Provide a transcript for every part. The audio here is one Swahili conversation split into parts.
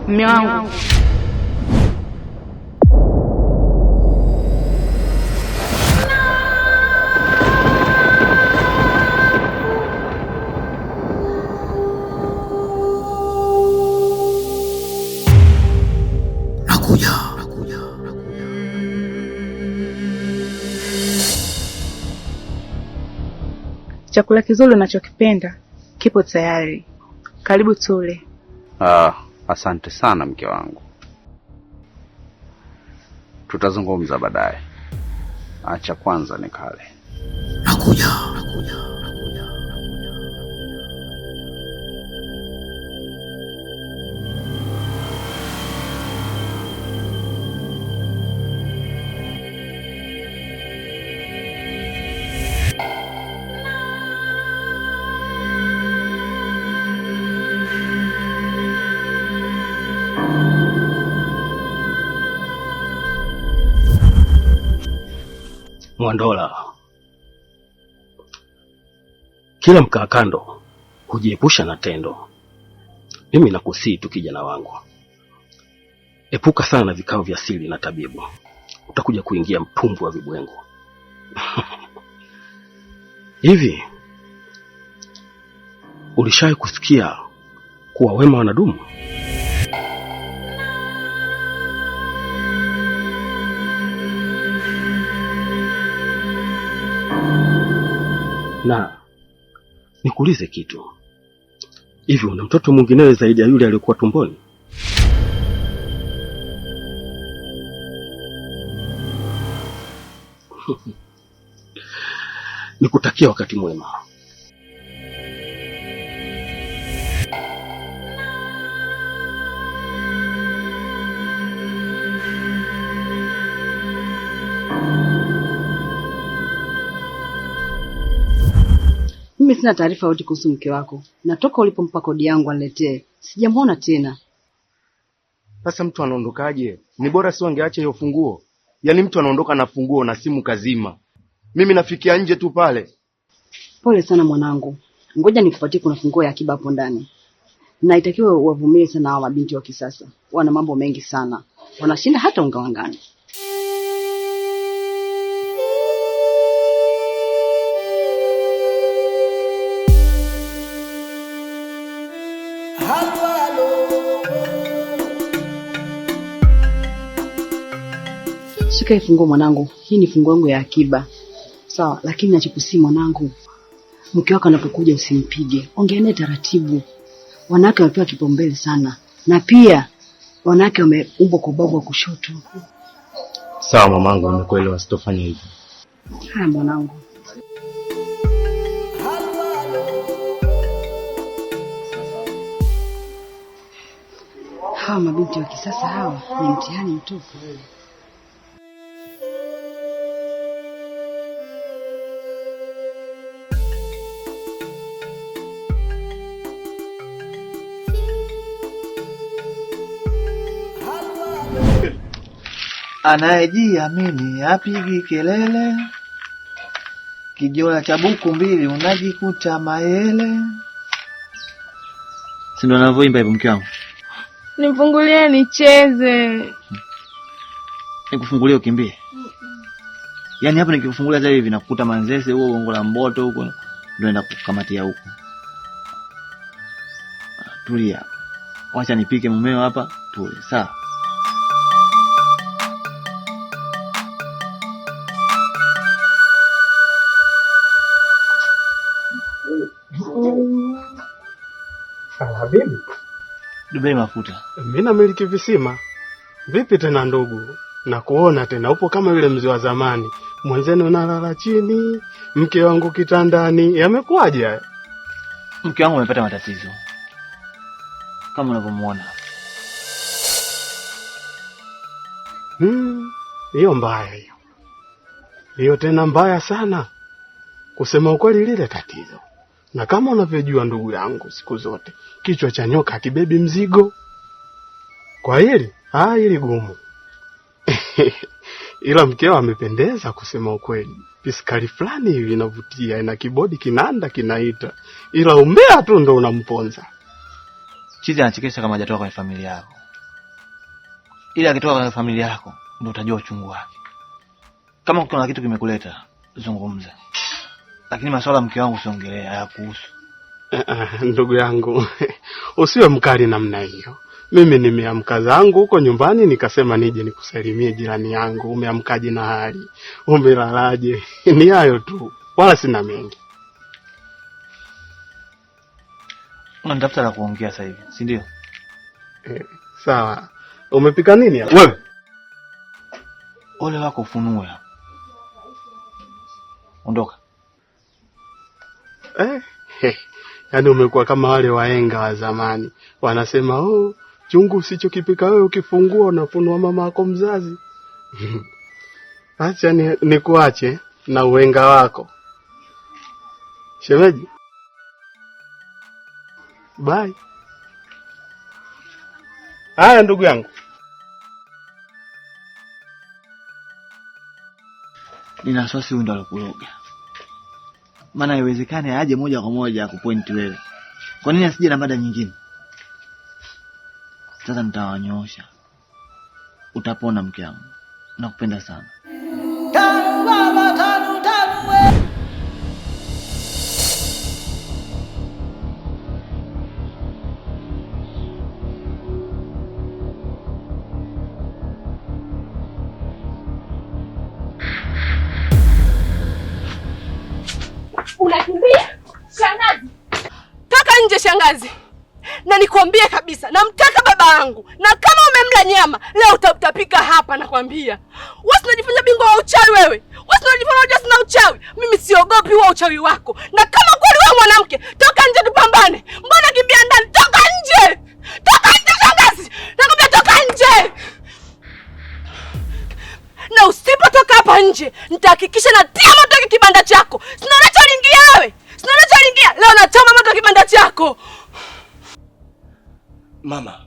Mume wangu. Chakula kizuri unachokipenda kipo tayari. Karibu tule. Asante sana mke wangu. Tutazungumza baadaye. Acha kwanza nikale. Nakuja. Mwandola, kila mkaa kando hujiepusha na tendo. Mimi nakusii tu kijana wangu, epuka sana na vikao vya siri na tabibu, utakuja kuingia mtumbwi wa vibwengo. Hivi ulishawahi kusikia kuwa wema wanadumu? Na nikuulize kitu, hivi una mtoto mwingine zaidi ya yule aliyekuwa tumboni? Nikutakia wakati mwema. Mimi sina taarifa yote kuhusu mke wako. Natoka ulipompa kodi yangu aniletee. Sijamuona tena. Sasa mtu anaondokaje? Ni bora si wangeacha hiyo funguo. Yaani mtu anaondoka na funguo na simu kazima. Mimi nafikia nje tu pale. Pole sana mwanangu. Ngoja nikupatie kuna funguo ya akiba hapo ndani. Na itakiwa uwavumilie sana hawa mabinti wa kisasa. Wana mambo mengi sana. Wanashinda hata ungawangani. Shika funguo mwanangu. Hii ni funguo yangu ya akiba. Sawa, lakini nachokusii mwanangu, mke wako anapokuja usimpige. Ongea naye taratibu. Wanawake wapewa kipaumbele sana. Na pia wanawake wameumbwa kwa ubavu wa kushoto. Sawa mamangu, nimekuelewa, sitofanya hivyo. Haya mwanangu. Hawa mabinti wa kisasa hawa ni mtihani mtupu. Anayejiamini apigi kelele, kijola cha buku mbili unajikuta mayele. Si ndo anavyoimba hivyo mke wangu? Nifungulie nicheze. Nikufungulie ukimbie? Yaani hapo nikikufungulia sasa hivi nakukuta Manzese huo Gongo la Mboto huko ndio naenda kukamatia huko. Tulia. Wacha nipike mumeo hapa, tule. Sawa. Habibi, Dubai mafuta. Mimi namiliki visima. Vipi tena ndugu? Na kuona tena upo kama yule mzee wa zamani. Mwenzenu nalala chini, mke wangu kitandani. Yamekuaje haya? Mke wangu amepata matatizo. Kama unavyomuona. Hiyo mbaya hiyo. Hiyo tena mbaya sana. Kusema ukweli lile tatizo. Na kama unavyojua ndugu yangu, siku zote kichwa cha nyoka hakibebi mzigo. Kwa hili, hili gumu. Ila mkeo amependeza kusema ukweli. Piskali fulani hivi inavutia, ina kibodi kinanda kinaita. Ila umbea tu ndo unamponza. Chizi anachekesha kama hajatoka kwenye familia yako. ili akitoka kwenye familia yako ndio utajua uchungu wake. Kama kuna kitu kimekuleta, zungumza. Lakini masuala mke wangu usiongelee, hayakuhusu. Ndugu yangu, usiwe mkali namna hiyo. Mimi nimeamka zangu huko nyumbani nikasema nije nikusalimie jirani yangu. Umeamkaje na hali? Umelalaje? Ni hayo tu. Wala sina mengi. Unanitafuta la kuongea sasa hivi, si ndio? Sawa. Umepika nini hapa? Wewe. Ole wako ufunue hapa. Ondoka. Yaani umekuwa kama wale wahenga wa zamani. Wanasema, chungu usichokipika wewe ukifungua unafunua mama yako mzazi. Acha nikuache na uhenga wako. Shemeji. Bye. Haya ndugu yangu. Nina wasiwasi huyu ndo alikuloga. Maana haiwezekani aje moja kwa moja kupointi wewe. Kwa nini asije na mada nyingine? Sasa nitawanyoosha. Utapona mke wangu. Nakupenda sana. Tanu baba tanu tanu we. Unakimbia? Shangazi. Toka nje shangazi. Na nikwambie kabisa, namtaka baba yangu. Na kama umemla nyama, leo utapika hapa nakwambia. Wewe unajifanya bingwa wa uchawi wewe. Wewe unajifanya unajua sina uchawi. Mimi siogopi wa uchawi wako. Na kama kweli wewe mwanamke, toka nje tupambane. Mbona kimbia ndani? Toka nje. Toka nje shangazi. Nakwambia toka nje. Na usipotoka hapa nje, nitahakikisha natia moto kibanda chako. Sina unacholingia wewe. Sina unacholingia. Leo nachoma moto kibanda chako. Mama,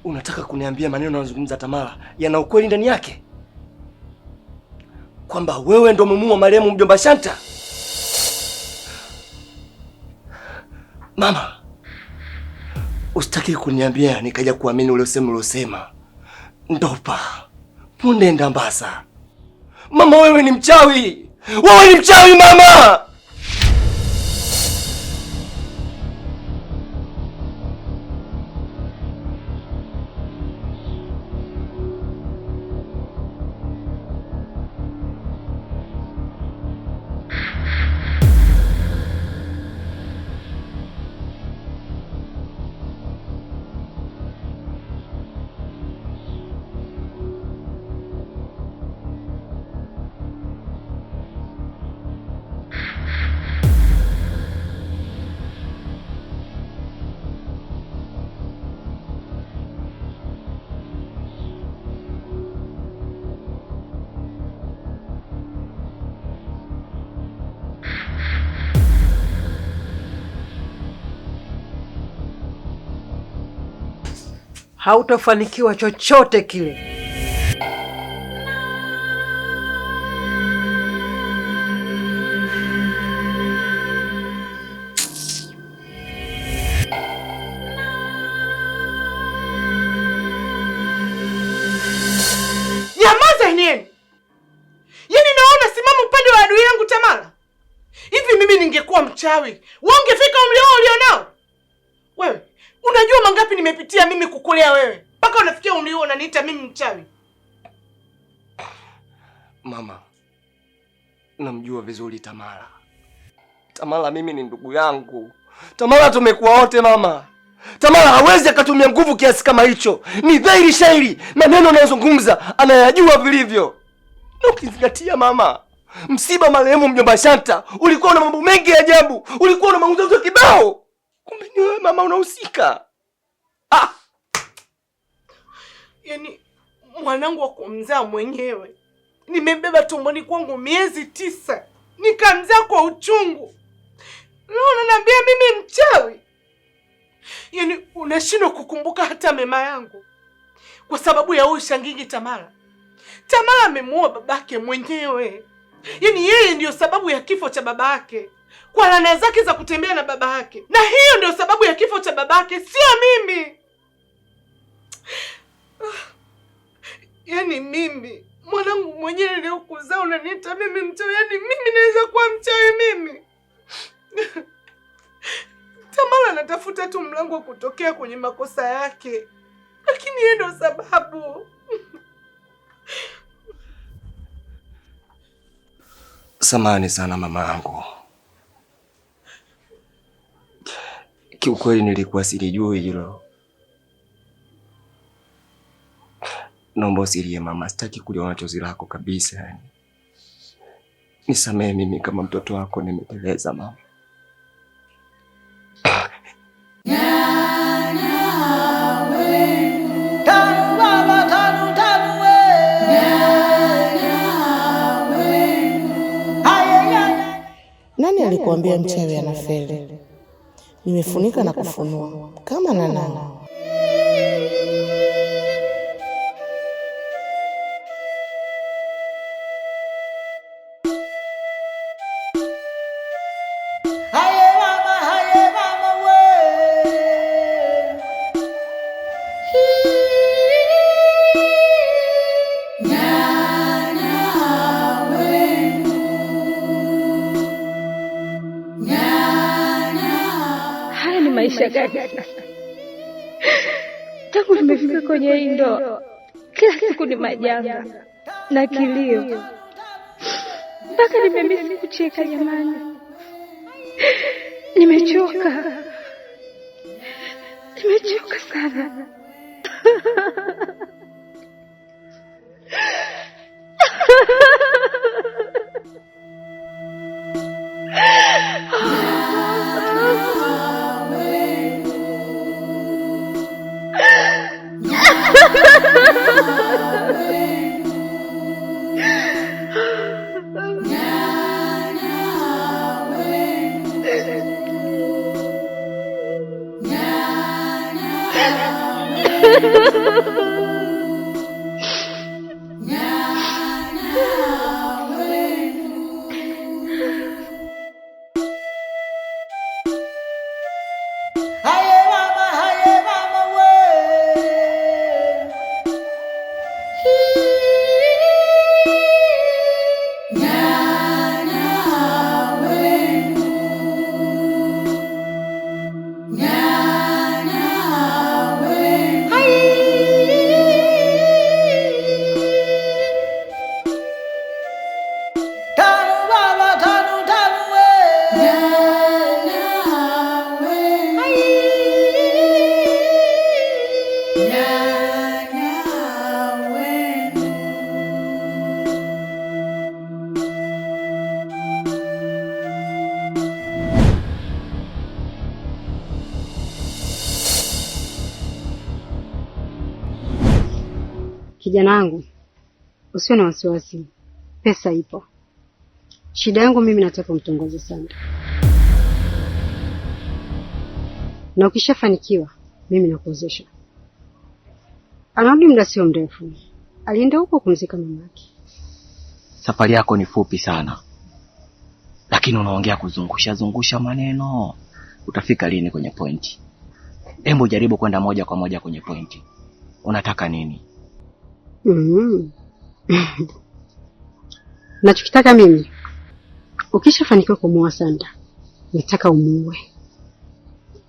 unataka kuniambia maneno yanayozungumza Tamara yana ukweli ndani yake? Kwamba wewe ndo mume wa marehemu mjomba Shanta? Mama, usitaki kuniambia nikaja kuamini ule usema. Ndopa, punde ndambasa. Mama, wewe ni mchawi! Wewe ni mchawi mama! Hautafanikiwa chochote kile. Nyamaza nini? Yaani naona simama upande wa adui yangu Tamara. Hivi mimi ningekuwa mchawi, wewe ungefika umri wao ulionao? Wewe unajua mangapi nimepitia mimi kukulea wewe mpaka unafikia umri huo unaniita mimi mchawi? Mama, namjua vizuri Tamara. Tamara mimi ni ndugu yangu. Tamara tumekuwa wote mama. Tamara hawezi akatumia nguvu kiasi kama hicho. Ni dhahiri shairi maneno anayozungumza anayajua vilivyo. Na ukizingatia mama, msiba marehemu mjomba Shanta ulikuwa na mambo mengi ya ajabu. Ulikuwa na mauzo kibao. Kumbe ni wewe mama unahusika. Yaani mwanangu wa kumzaa mwenyewe nimebeba tumboni kwangu miezi 9. Nikamzaa kwa uchungu. Leo unaniambia mimi mchawi? Yaani unashindwa kukumbuka hata mema yangu kwa sababu ya huyu shangingi Tamara. Tamara amemuoa babake mwenyewe. Yaani yeye ndiyo sababu ya kifo cha babake. Kwa laana zake za kutembea na babake. Na hiyo ndio sababu ya kifo cha babake, sio mimi. mimi? Mwanangu mwenyewe leo kuzaa unaniita mimi mchawi? Yaani mimi naweza kuwa mchawi mimi? Tamara anatafuta tu mlango wa kutokea kwenye makosa yake, lakini yeye ndo sababu. Samahani sana mama yangu. Kiukweli nilikuwa silijui hilo. Naomba usilie mama, sitaki kuliona chozi lako kabisa yani. Nisamehe, mimi kama mtoto wako nimeteleza mama. Nani alikuambia mchawi anafeli? Nimefunika na kufunua kama nana. Maisha gani? Tangu nimefika kwenye hii ndoa, kila siku ni majanga na kilio, mpaka nimemisi kucheka jamani. Nimechoka sana. Kijana wangu, usiwe na wasiwasi. Pesa ipo. Shida yangu mimi nataka mtongoze sana. Na ukishafanikiwa, mimi nakuozesha. Anarudi muda sio mrefu. Alienda huko kumzika mamake. Safari yako ni fupi sana. Lakini unaongea kuzungusha maneno. Utafika lini kwenye pointi? Hebu jaribu kwenda moja kwa moja kwenye pointi. Unataka nini? Nachokitaka mimi, ukishafanikiwa kumuoa Sanda, nataka umuue.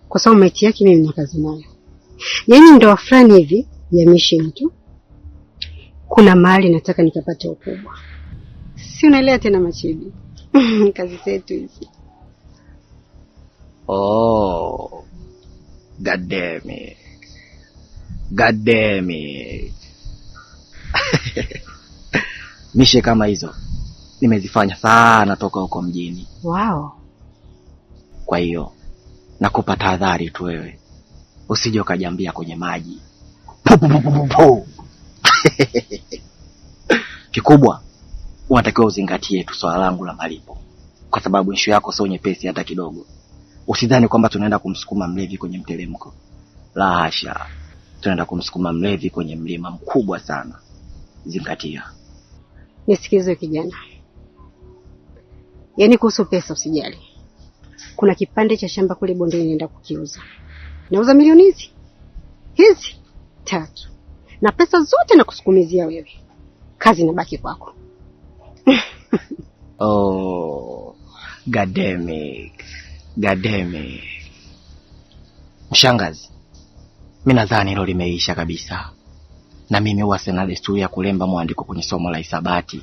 Kwa sababu maiti yake mimi na kazi nayo. Yaani ndoa fulani hivi ya mission tu. Kuna mahali nataka nikapate ukubwa. Si unaelewa tena Machibi? Kazi zetu hizi. Oh. God damn it. Mishe kama hizo nimezifanya sana toka huko mjini. Wow. Kwa hiyo nakupa tahadhari tu wewe. Usije ukajambia kwenye maji. Kikubwa unatakiwa uzingatie tu swala langu la malipo. Kwa sababu issue yako sio nyepesi hata kidogo. Usidhani kwamba tunaenda kumsukuma mlevi kwenye mteremko. La hasha. Tunaenda kumsukuma mlevi kwenye mlima mkubwa sana. Zingatia. Nisikize kijana. Yaani kuhusu pesa usijali. Kuna kipande cha shamba kule bondeni naenda kukiuza. Nauza milioni hizi 3. Na pesa zote na kusukumizia wewe. kazi inabaki kwako. Oh, gademic. Mshangazi, mimi nadhani hilo limeisha kabisa. Na mimi huwa sina desturi ya kulemba mwandiko kwenye somo la hisabati.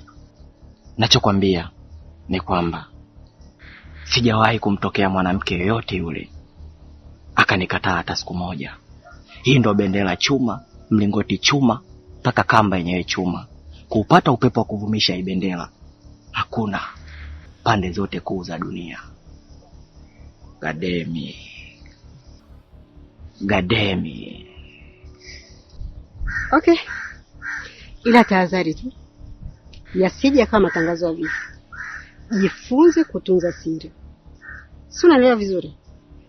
Nachokwambia ni kwamba sijawahi kumtokea mwanamke yoyote yule akanikataa hata siku moja. Hii ndo bendera chuma, mlingoti chuma, mpaka kamba yenyewe chuma. Kupata upepo wa kuvumisha hii bendera hakuna pande zote kuu za dunia. Gademi. Okay. Ila tahadhari tu. Yasije kama matangazo ya vifo. Jifunze kutunza siri. Si unaelewa vizuri?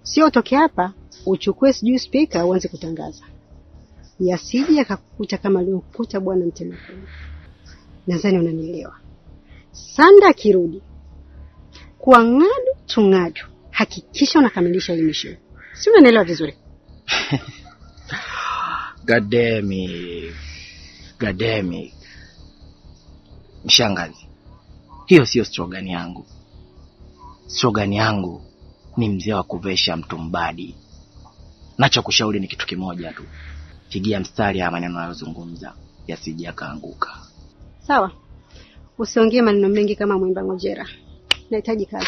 Sio utoke hapa uchukue sijui speaker uanze kutangaza. Yasije akakukuta kama aliokuta bwana Mtemakuni. Nadhani unanielewa. Sanda akirudi kwa ng'adu tung'adu, hakikisha unakamilisha hii mission. Si unaelewa vizuri? Gademi. Mshangazi, hiyo sio slogan yangu. Slogan yangu ni mzee wa kuvesha mtu mbadi. Nacho kushauri ni kitu kimoja tu. Pigia mstari ya maneno yanayozungumza yasije kaanguka. Sawa. Usiongee maneno mengi kama mwimba ngojera. Nahitaji kazi.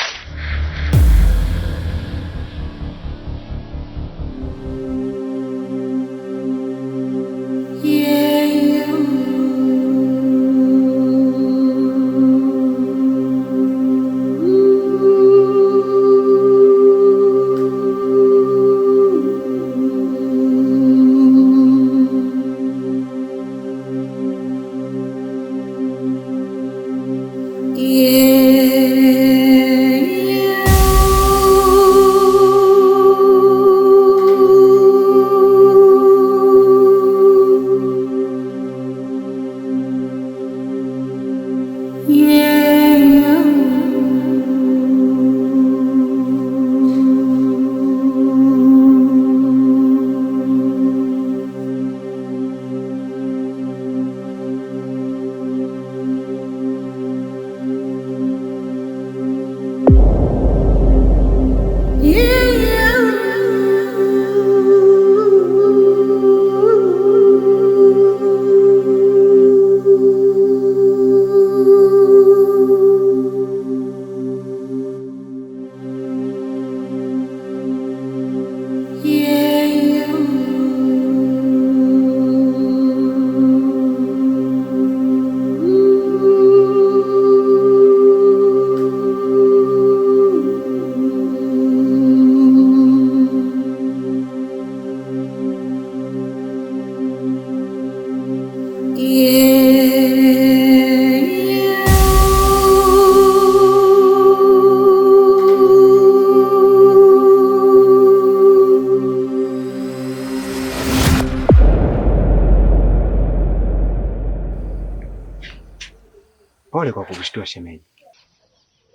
Pole kwa kukushtua shemeji.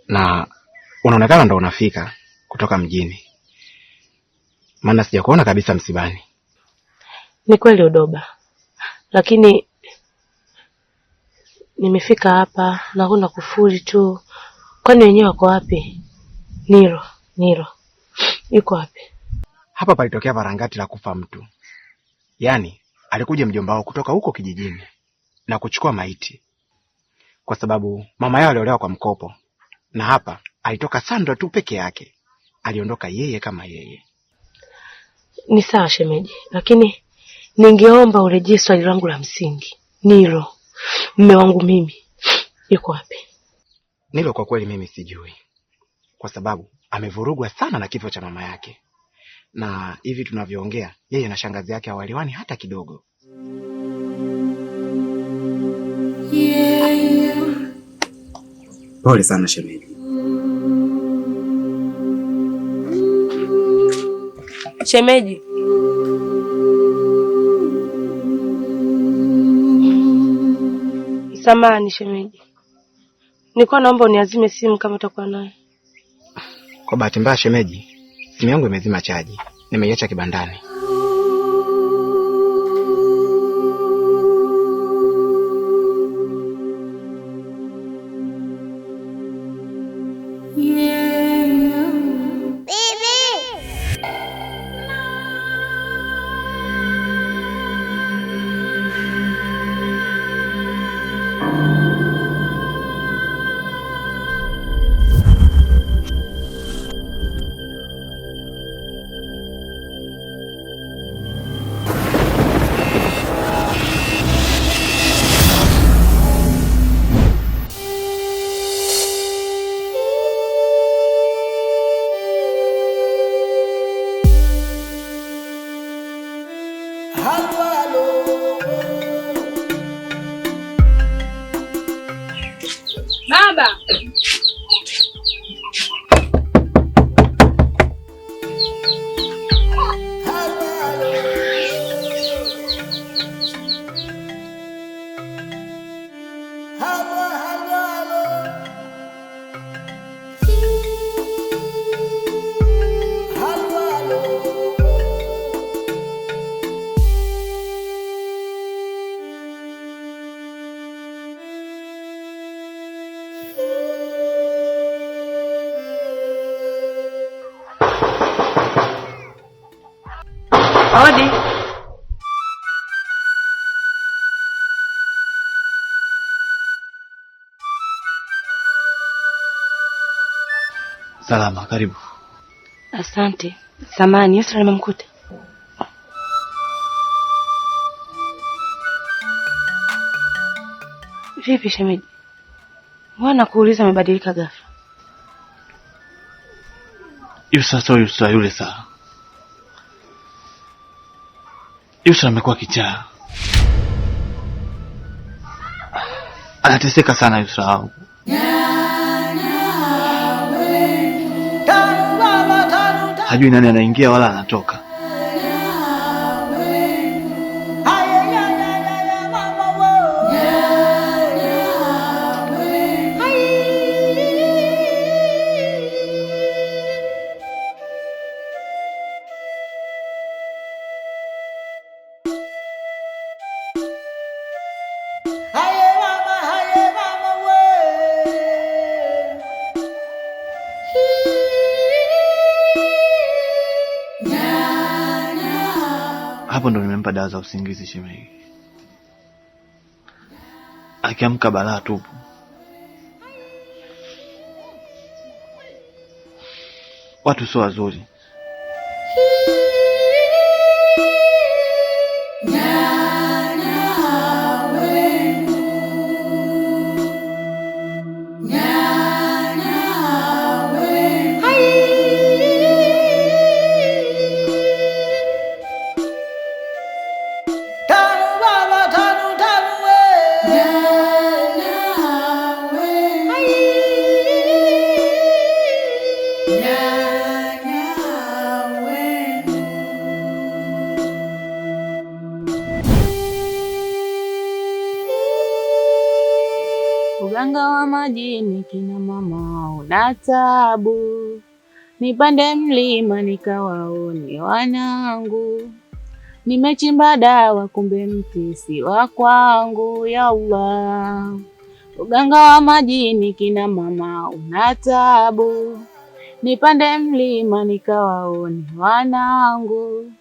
Na unaonekana ndo unafika kutoka mjini. Maana sijakuona kabisa msibani. Ni kweli Udoba. Lakini nimefika hapa na kuna kufuri tu. Kwani wenyewe wako wapi? Niro. Yuko wapi? Hapa palitokea varangati la kufa mtu. Yaani alikuja mjomba wao kutoka huko kijijini na kuchukua maiti. Kwa sababu mama yao aliolewa kwa mkopo. Na hapa alitoka Sandra tu peke yake. Aliondoka yeye kama yeye. Ni sawa shemeji, lakini ningeomba urejee swali langu la msingi. Niro, mume wangu mimi, yuko wapi? Nilo kwa kweli mimi sijui. Kwa sababu amevurugwa sana na kifo cha mama yake. Na hivi tunavyoongea, yeye na shangazi yake hawaliwani hata kidogo. Pole sana shemeji. Shemeji. Samahani shemeji. Nilikuwa naomba uniazime simu kama utakuwa nayo. Kwa bahati mbaya shemeji, simu yangu imezima chaji. Nimeiacha kibandani. Baba. Hodi. Salama, karibu. Asante. Samahani, Yusra nimemkuta. Vipi shemeji? Mbona kuuliza amebadilika ghafla? Yusra yule saa. Yusra amekuwa kichaa. Anateseka sana Yusra wangu. Hajui nani anaingia wala anatoka. Hapo ndo nimempa dawa za usingizi shemeji. Akiamka balaa tupu. Watu sio wazuri. Uganga wa majini kina mama una tabu, nipande mlima nikawaone wanangu, nimechimba dawa kumbe mti si wa kwangu, ya Allah. Uganga wa majini kina mama una tabu, nipande mlima nikawaone wanangu,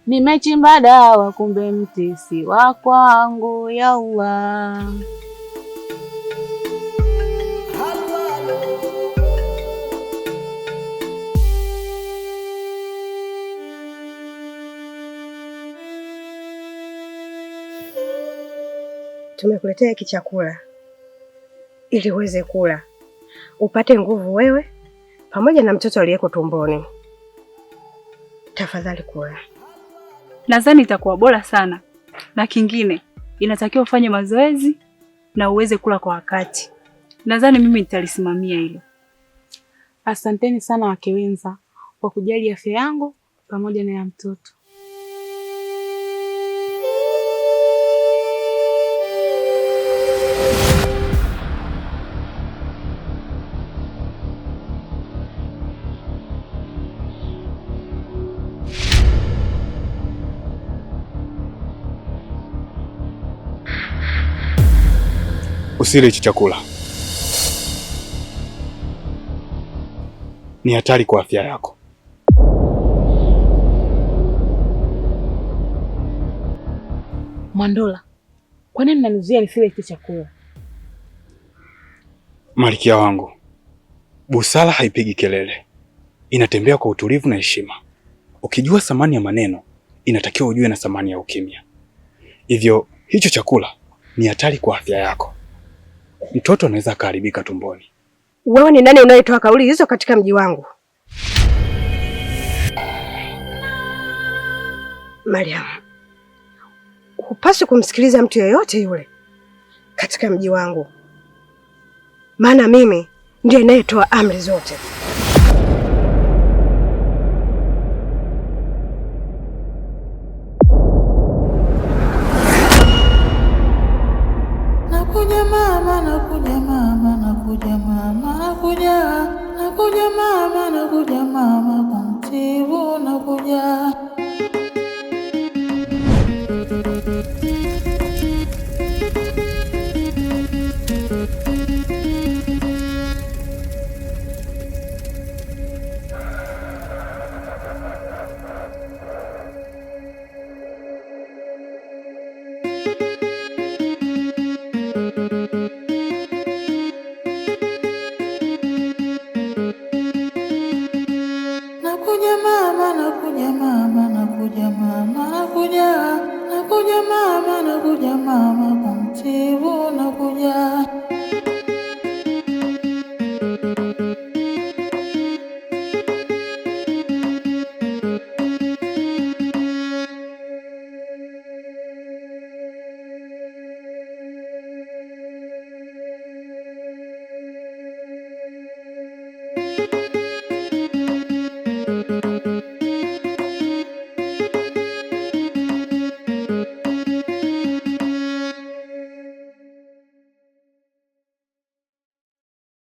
nimechimba dawa kumbe mti si wa kwangu, ya Allah. Tumekuletea hiki chakula ili uweze kula, upate nguvu wewe pamoja na mtoto aliyeko tumboni. Tafadhali kula. Nadhani itakuwa bora sana. Na kingine, inatakiwa ufanye mazoezi na uweze kula kwa wakati. Nadhani mimi nitalisimamia hilo. Asanteni sana wake wenza kwa kujali afya yangu pamoja na ya mtoto. Usile hichi chakula. Ni hatari kwa afya yako. Mwandola, kwa nini unanizuia nisile hichi chakula? Malkia wangu, busara haipigi kelele. Inatembea kwa utulivu na heshima. Ukijua thamani ya maneno, inatakiwa ujue na thamani ya ukimya. Hivyo, hicho chakula ni hatari kwa afya yako. Mtoto anaweza kuharibika tumboni. Wewe ni nani unayetoa kauli hizo katika mji wangu? Mariam, hupaswi kumsikiliza mtu yeyote yule katika mji wangu, maana mimi ndiye ninayetoa amri zote. Nakuja mama, nakuja mama, nakuja mama, nakuja mama, nakuja mama, kumtibu nakuja. Nakuja mama, nakuja mama, nakuja mama, nakuja mama, nakuja mama, kumtibu nakuja.